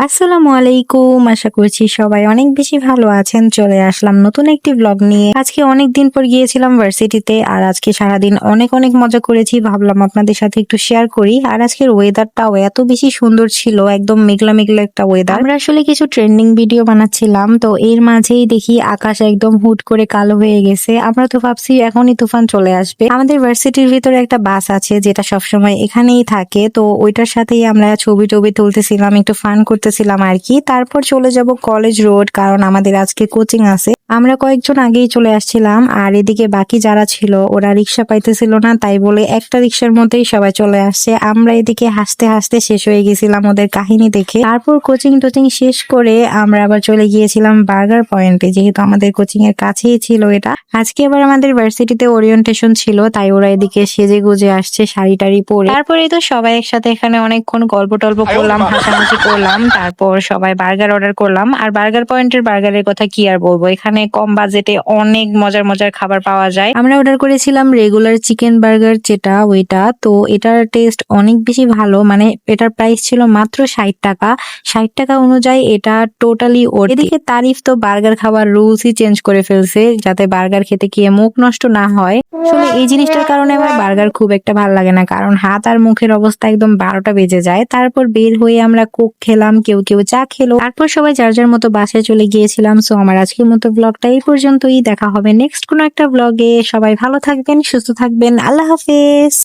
আসসালামু আলাইকুম। আশা করছি সবাই অনেক বেশি ভালো আছেন। চলে আসলাম নতুন একটি ব্লগ নিয়ে। আজকে অনেক দিন পর গিয়েছিলাম ভার্সিটিতে, আর আজকে সারাদিন অনেক অনেক মজা করেছি। ভাবলাম আপনাদের সাথে একটু শেয়ার করি। আর আজকের ওয়েদারটাও এত বেশি সুন্দর ছিল, একদম মেঘলা মেঘলা একটা ওয়েদার। আমরা আসলে কিছু ট্রেন্ডিং ভিডিও বানাচ্ছিলাম, তো এর মাঝেই দেখি আকাশ একদম হুট করে কালো হয়ে গেছে। আমরা তো ভাবছি এখনই তুফান চলে আসবে। আমাদের ভার্সিটির ভিতরে একটা বাস আছে যেটা সবসময় এখানেই থাকে, তো ওইটার সাথেই আমরা ছবি টবি তুলতেছিলাম, একটু ফান করতেছিলাম আর কি। তারপর চলে যাব কলেজ রোড, কারণ আমাদের আজকে কোচিং আছে। আমরা কয়েকজন আগেই চলে আসছিলাম, আর এদিকে বাকি যারা ছিল ওরা রিক্সা পাইতেছিল না, তাই বলে একটা রিক্সার মধ্যেই সবাই চলে আসছে। আমরা এদিকে হাসতে হাসতে শেষ হয়ে গেছিলাম ওদের কাহিনী দেখে। তারপর কোচিং টোচিং শেষ করে আমরা আবার চলে গিয়েছিলাম বার্গার পয়েন্টে, যেহেতু আমাদের কোচিং এর কাছেই ছিল এটা। আজকে আবার আমাদের ভার্সিটিতে ওরিয়েন্টেশন ছিল, তাই ওরা এদিকে সেজে গুজে আসছে শাড়ি টাড়ি পরে। তারপরে তো সবাই একসাথে এখানে অনেকক্ষণ গল্প টল্প করলাম, হাসাহাসি করলাম। তারপর সবাই বার্গার অর্ডার করলাম। আর বার্গার পয়েন্টের বার্গারের কথা কি আর বলবো, এখানে কম বাজেটে অনেক মজার মজার খাবার পাওয়া যায়। আমরা অর্ডার করেছিলাম রেগুলার চিকেন বার্গার, যেটা ওইটা। তো এটার টেস্ট অনেক বেশি ভালো, মানে এটার প্রাইস ছিল মাত্র 60 টাকা। 60 টাকা অনুযায়ী এটা টোটালি ওর। এদিকে তারিফ তো বার্গার খাবার রুলসই চেঞ্জ করে ফেলছে, যাতে বার্গার খেতে গিয়ে মুখ নষ্ট না হয়। আসলে এই জিনিসটার কারণে আমার বার্গার খুব একটা ভালো লাগে না, কারণ হাত আর মুখের অবস্থা একদম 12টা বেজে যায়। তারপর বের হয়ে আমরা কোক খেলাম, কেউ কেউ চা খেলো। তারপর সবাই যার যার মতো বাসায় চলে গিয়েছিলাম। সো আমার আজকের মতো ব্লগটা এই পর্যন্তই। দেখা হবে নেক্সট কোনো একটা ব্লগে। সবাই ভালো থাকবেন, সুস্থ থাকবেন। আল্লাহ হাফেজ।